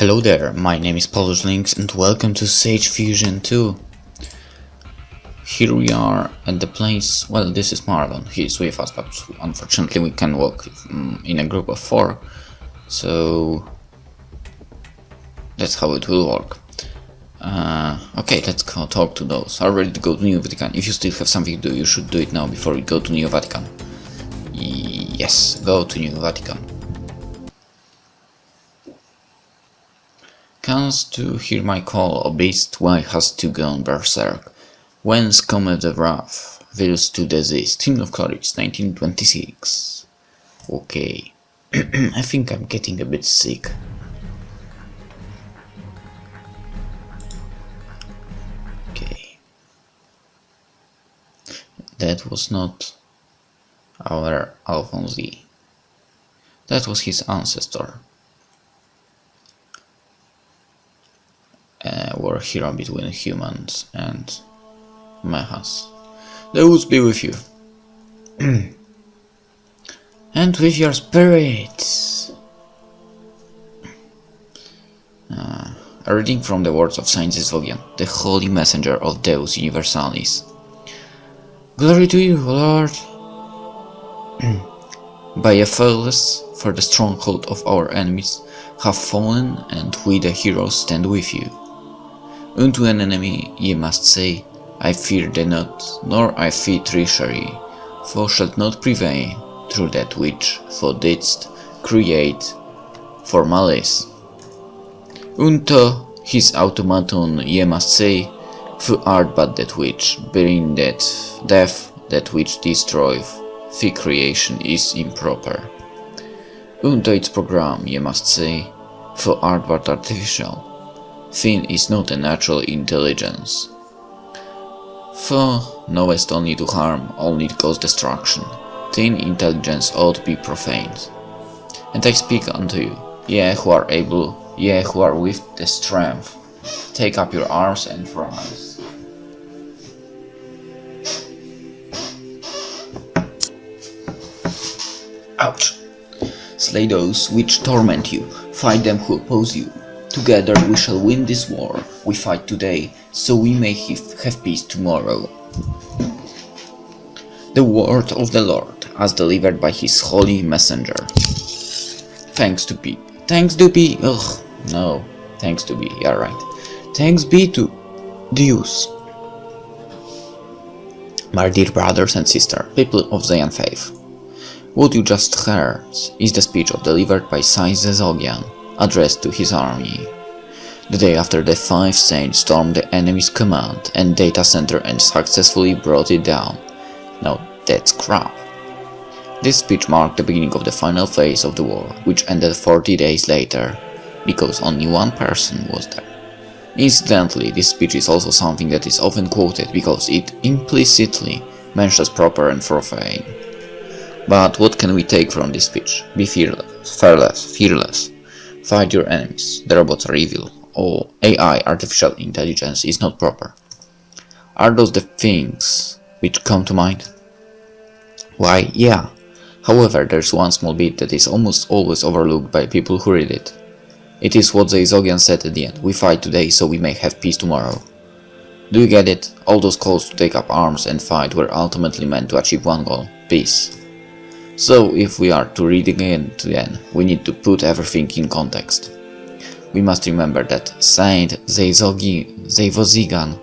Hello there, my name is PolishLynx and welcome to Sage Fusion 2. Here we are at the place, well, this is Marlon, he's with us, but unfortunately we can walk in a group of 4, so that's how it will work. Okay, let's go talk to those. Are ready to go to New Vatican? If you still have something to do, you should do it now before we go to New Vatican. Yes, go to New Vatican. Comes to hear my call, O beast, why hast thou gone berserk? Whence cometh the wrath? Willst to desist? Hymn of Courage, 1926. Okay. I think I'm getting a bit sick. Okay. That was not our Alphonse. That was his ancestor. War hero between humans and mechas. The woods be with you. And with your spirits. A reading from the words of Saint Zizvogian, the holy messenger of Deus Universalis. Glory to you, Lord! By a faithless, for the stronghold of our enemies have fallen, and we the heroes stand with you. Unto an enemy ye must say, I fear thee not, nor I fear treachery, for shalt not prevail through that which thou didst create for malice. Unto his automaton ye must say, thou art but that which, bearing death, that which destroyeth, the creation is improper. Unto its program ye must say, thou art but artificial. Thine is not a natural intelligence. Thou knowest only to harm, only to cause destruction. Thine intelligence ought be profaned. And I speak unto you, ye who are able, ye who are with the strength, take up your arms and rise. Ouch! Slay those which torment you, fight them who oppose you. Together we shall win this war. We fight today, so we may have peace tomorrow. The word of the Lord, as delivered by his holy messenger. Thanks to be. Thanks to be. Ugh, no. Thanks to be. Yeah, right. Thanks be to Deus. My dear brothers and sisters, people of Zion faith. What you just heard is the speech delivered by Saint Zizvogian, addressed to his army. The day after the 5 saints stormed the enemy's command and data center and successfully brought it down. Now that's crap. This speech marked the beginning of the final phase of the war, which ended 40 days later, because only one person was there. Incidentally, this speech is also something that is often quoted because it implicitly mentions proper and profane. But what can we take from this speech? Be fearless. Fight your enemies. The robots are evil. Or AI, artificial intelligence, is not proper. Are those the things which come to mind? Why, yeah. However, there's one small bit that is almost always overlooked by people who read it. It is what Zizvogian said at the end. We fight today so we may have peace tomorrow. Do you get it? All those calls to take up arms and fight were ultimately meant to achieve one goal: peace. So, if we are to read again, we need to put everything in context. We must remember that Saint Zizvogian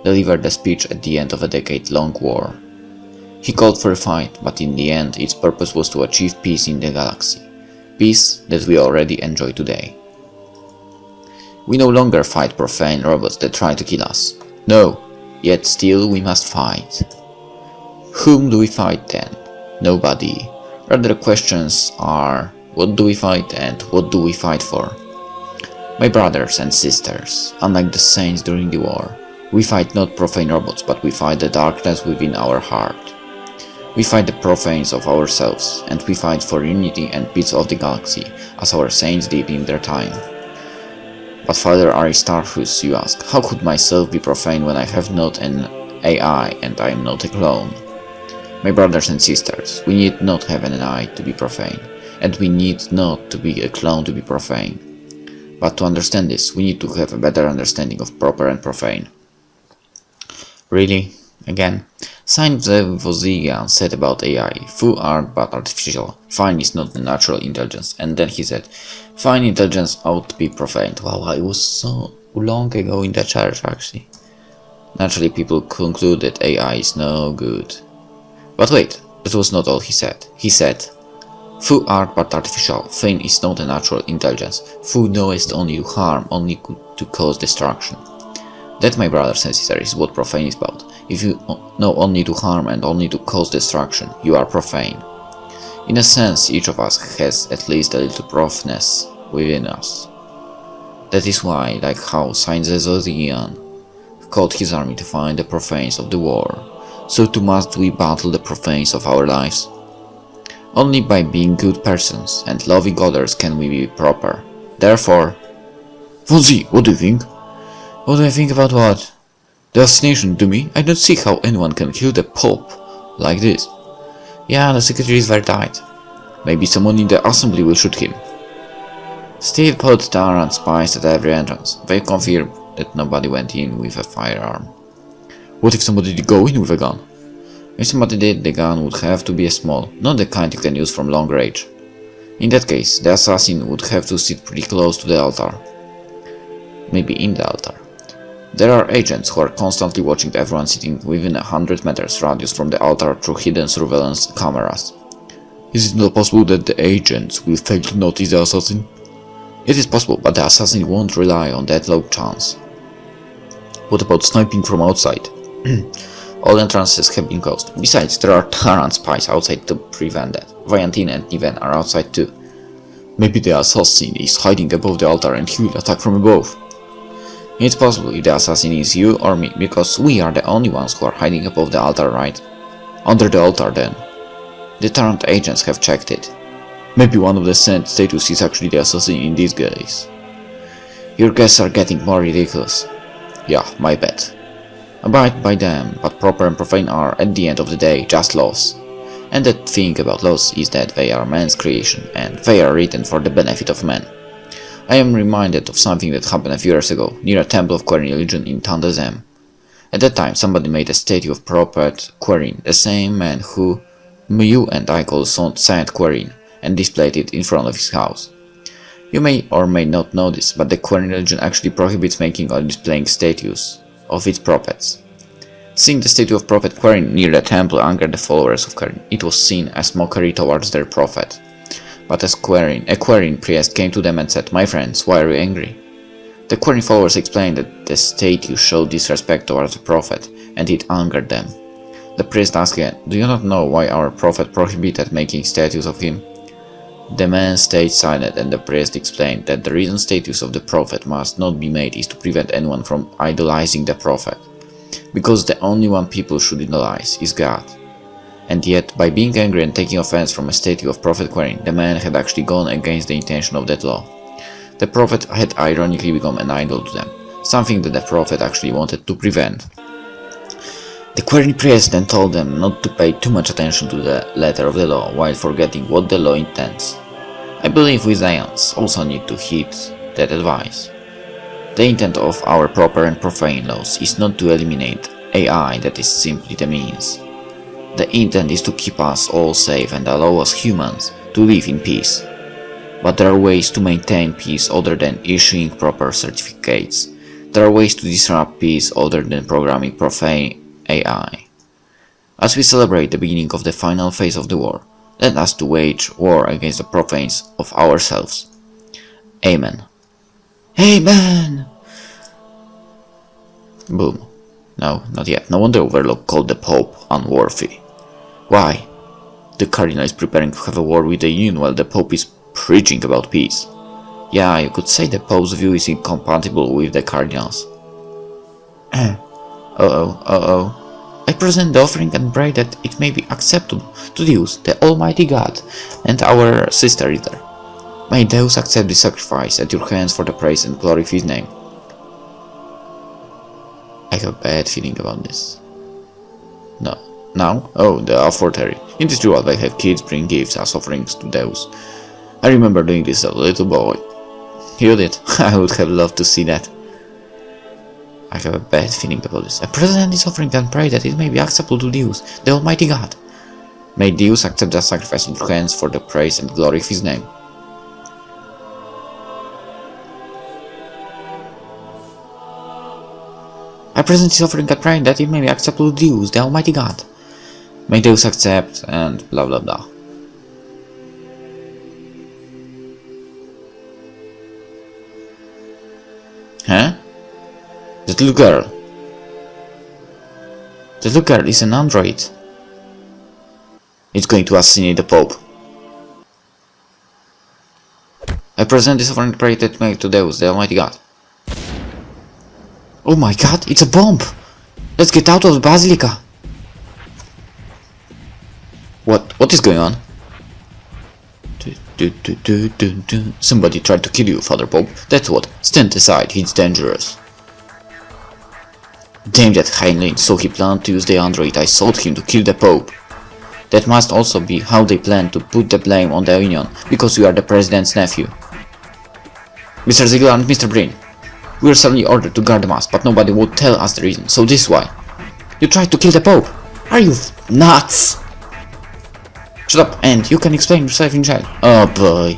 delivered the speech at the end of a decade-long war. He called for a fight, but in the end its purpose was to achieve peace in the galaxy. Peace that we already enjoy today. We no longer fight profane robots that try to kill us. No, yet still we must fight. Whom do we fight then? Nobody. Rather, the questions are, what do we fight and what do we fight for? My brothers and sisters, unlike the saints during the war, we fight not profane robots, but we fight the darkness within our heart. We fight the profanes of ourselves, and we fight for unity and peace of the galaxy, as our saints did in their time. But Father Aristarchus, you ask, how could myself be profane when I have not an AI and I am not a clone? My brothers and sisters, we need not have an eye to be profane, and we need not to be a clone to be profane. But to understand this, we need to have a better understanding of proper and profane. Really? Again? Sci-Fi said about AI, full art but artificial, fine is not the natural intelligence, and then he said, fine intelligence ought to be profane. Wow, I was so long ago in the church actually. Naturally people conclude that AI is no good. But wait, that was not all he said. He said, full art but artificial, fine is not a natural intelligence, full knowest only to harm, only to cause destruction. That, my brothers and sisters, is what profane is about. If you know only to harm and only to cause destruction, you are profane. In a sense, each of us has at least a little profaneness within us. That is why, like how Sci-Fi called his army to find the profanes of the war, so too must we battle the profanes of our lives. Only by being good persons and loving others can we be proper. Therefore... Fonzie, what do you think? What do I think about what? The assassination to me? I don't see how anyone can kill the Pope like this. Yeah, the secretary is very tight. Maybe someone in the assembly will shoot him. Steve put Taran spies at every entrance. They confirmed that nobody went in with a firearm. What if somebody did go in with a gun? If somebody did, the gun would have to be a small, not the kind you can use from long range. In that case, the assassin would have to sit pretty close to the altar. Maybe in the altar. There are agents who are constantly watching everyone sitting within 100 meters radius from the altar through hidden surveillance cameras. Is it not possible that the agents will fail to notice the assassin? It is possible, but the assassin won't rely on that low chance. What about sniping from outside? All entrances have been closed. Besides, there are Taran spies outside to prevent that. Valentin and Niven are outside too. Maybe the assassin is hiding above the altar and he will attack from above. It's possible if the assassin is you or me, because we are the only ones who are hiding above the altar, right? Under the altar then. The Tarrant agents have checked it. Maybe one of the sent statues is actually the assassin in disguise. Your guesses are getting more ridiculous. Yeah, my bet. Abide by them, but proper and profane are, at the end of the day, just laws. And the thing about laws is that they are man's creation, and they are written for the benefit of man. I am reminded of something that happened a few years ago, near a temple of Querin religion in Tandazem. At that time, somebody made a statue of Prophet Querin, the same man who you and I call Saint Querin, and displayed it in front of his house. You may or may not know this, but the Querin religion actually prohibits making or displaying statues of its prophets. Seeing the statue of Prophet Querin near the temple angered the followers of Querin. It was seen as mockery towards their prophet. But as a Querin priest came to them and said, "My friends, why are you angry?" The Querin followers explained that the statue showed disrespect towards the prophet, and it angered them. The priest asked again, "Do you not know why our prophet prohibited making statues of him?" The man stayed silent, and the priest explained that the reason statues of the prophet must not be made is to prevent anyone from idolizing the prophet, because the only one people should idolize is God. And yet, by being angry and taking offense from a statue of Prophet Querin, the man had actually gone against the intention of that law. The prophet had ironically become an idol to them, something that the prophet actually wanted to prevent. The Querin priest then told them not to pay too much attention to the letter of the law while forgetting what the law intends. I believe we Zions also need to heed that advice. The intent of our proper and profane laws is not to eliminate AI, that is simply the means. The intent is to keep us all safe and allow us humans to live in peace. But there are ways to maintain peace other than issuing proper certificates. There are ways to disrupt peace other than programming profane AI. As we celebrate the beginning of the final phase of the war, let us to wage war against the profanes of ourselves. Amen. Amen! Boom. No, not yet. No wonder Overlord called the Pope unworthy. Why? The Cardinal is preparing to have a war with the Union while the Pope is preaching about peace. Yeah, you could say the Pope's view is incompatible with the Cardinal's. I present the offering and pray that it may be acceptable to Deus, the Almighty God, and our sister Ritter. May Deus accept the sacrifice at your hands for the praise and glory of His name. I have a bad feeling about this. No. Now? Oh, the offertory. In this ritual they have kids bring gifts as offerings to Deus. I remember doing this as a little boy. You did. I would have loved to see that. I have a bad feeling about this. A president is offering and pray that it may be acceptable to Deus, the Almighty God. May Deus accept the sacrifice in your hands for the praise and glory of His name. A president is offering and praying that it may be acceptable to Deus, the Almighty God. May Deus accept and blah blah blah. Huh? That little girl. The little girl is an android. It's going to assassinate the Pope. I present this offering prayer that made to Deus, the Almighty God. Oh my god, it's a bomb! Let's get out of the Basilica! What is going on? Somebody tried to kill you, Father Pope. That's what. Stand aside, he's dangerous. Damn that Heinlein, so he planned to use the android. I sold him to kill the Pope. That must also be how they plan to put the blame on the Union, because you are the President's nephew. Mr. Ziegler and Mr. Brin, we were suddenly ordered to guard the mast, but nobody would tell us the reason, so this is why. You tried to kill the Pope! Are you nuts? Shut up, and you can explain yourself in jail. Oh boy.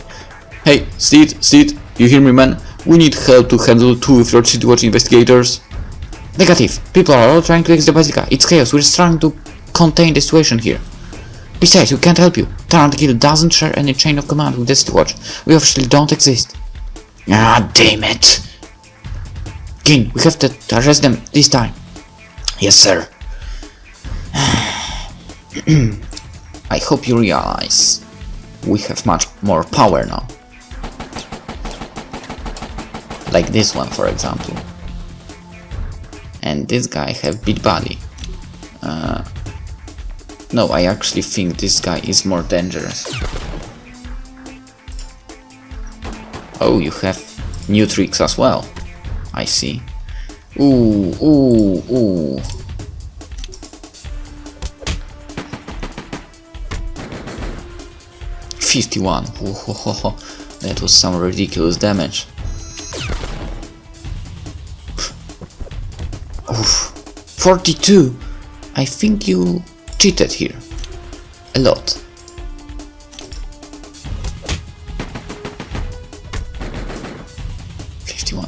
Hey, Steed, you hear me, man? We need help to handle two of your City Watch investigators. Negative. People are all trying to exit the Basilica. It's chaos. We're trying to contain the situation here. Besides, we can't help you. Tarantakil doesn't share any chain of command with the City Watch. We officially don't exist. Ah, damn it. Gin, we have to arrest them this time. Yes, sir. I hope you realize we have much more power now. Like this one, for example. And this guy have big body. No, I actually think this guy is more dangerous. Oh, you have new tricks as well. I see. Ooh. 51. That was some ridiculous damage. Oof. 42. I think you cheated here. A lot.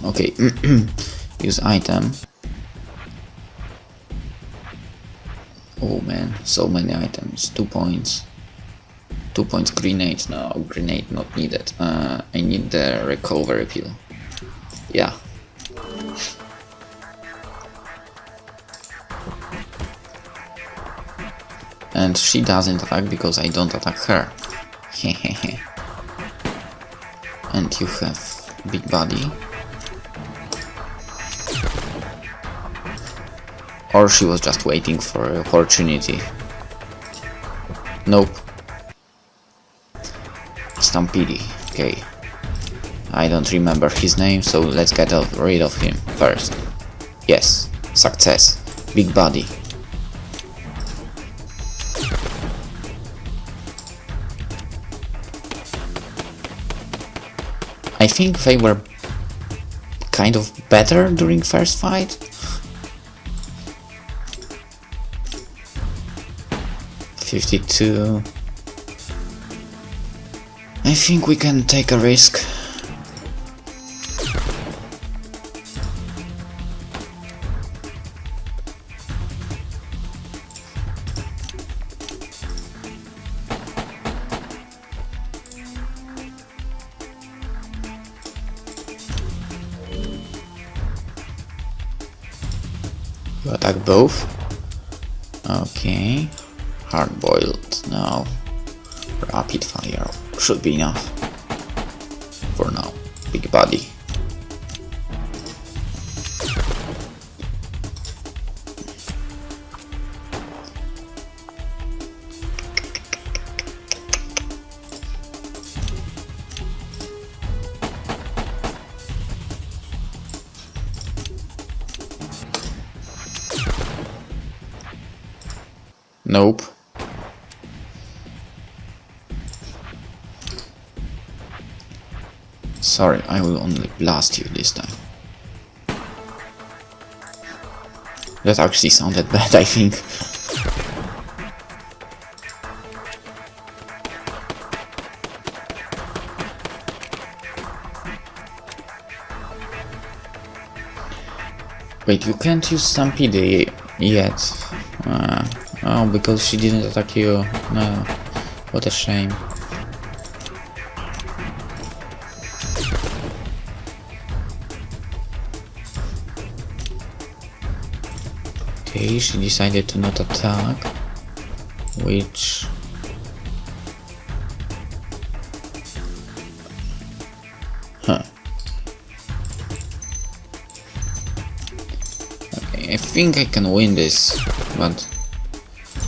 Okay. Use item. Oh man, so many items. 2 points. 2 points grenade. No, grenade not needed. I need the recovery pill. Yeah. And she doesn't attack because I don't attack her. Hehehe. And you have big body. Or she was just waiting for an opportunity. Nope. Stampede. Okay. I don't remember his name, so let's get rid of him first. Yes. Success. Big body. I think they were kind of better during first fight. $52. I think we can take a risk. You attack both? Okay. Hard-boiled now. Rapid fire should be enough. For now. Big body. Nope. Sorry, I will only blast you this time. That actually sounded bad, I think. Wait, you can't use Stampede yet. Oh, because she didn't attack you. No, what a shame. Okay, she decided to not attack, which... Huh. Okay, I think I can win this, but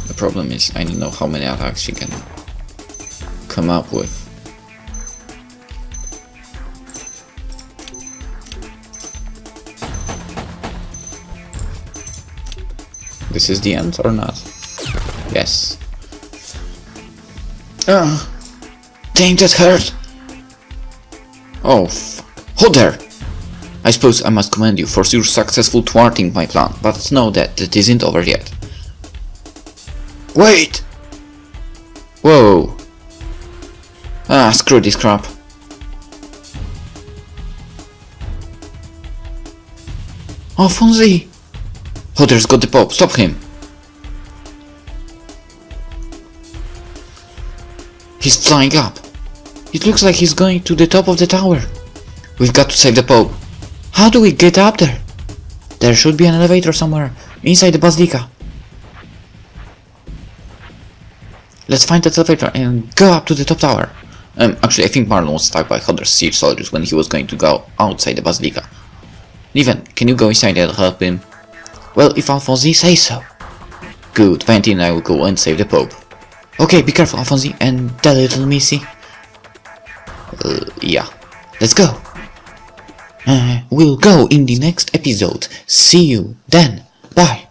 the problem is I don't know how many attacks she can come up with. This is the end or not? Yes. Dang, that hurt! Oh, hold there! I suppose I must commend you for your successful thwarting my plan, but know that it isn't over yet. Wait! Whoa! Screw this crap. Oh, Fonzie! Hodder's got the Pope, stop him! He's flying up. It looks like he's going to the top of the tower. We've got to save the Pope. How do we get up there? There should be an elevator somewhere, inside the Basilica. Let's find that elevator and go up to the top tower. Actually, I think Marlon was stuck by Hodder's siege soldiers when he was going to go outside the Basilica. Niven, can you go inside and help him? Well, if Alfonsi says so. Good, Valentin and I will go and save the Pope. Okay, be careful, Alfonsi, and that little Missy. Yeah. Let's go. We'll go in the next episode. See you then. Bye.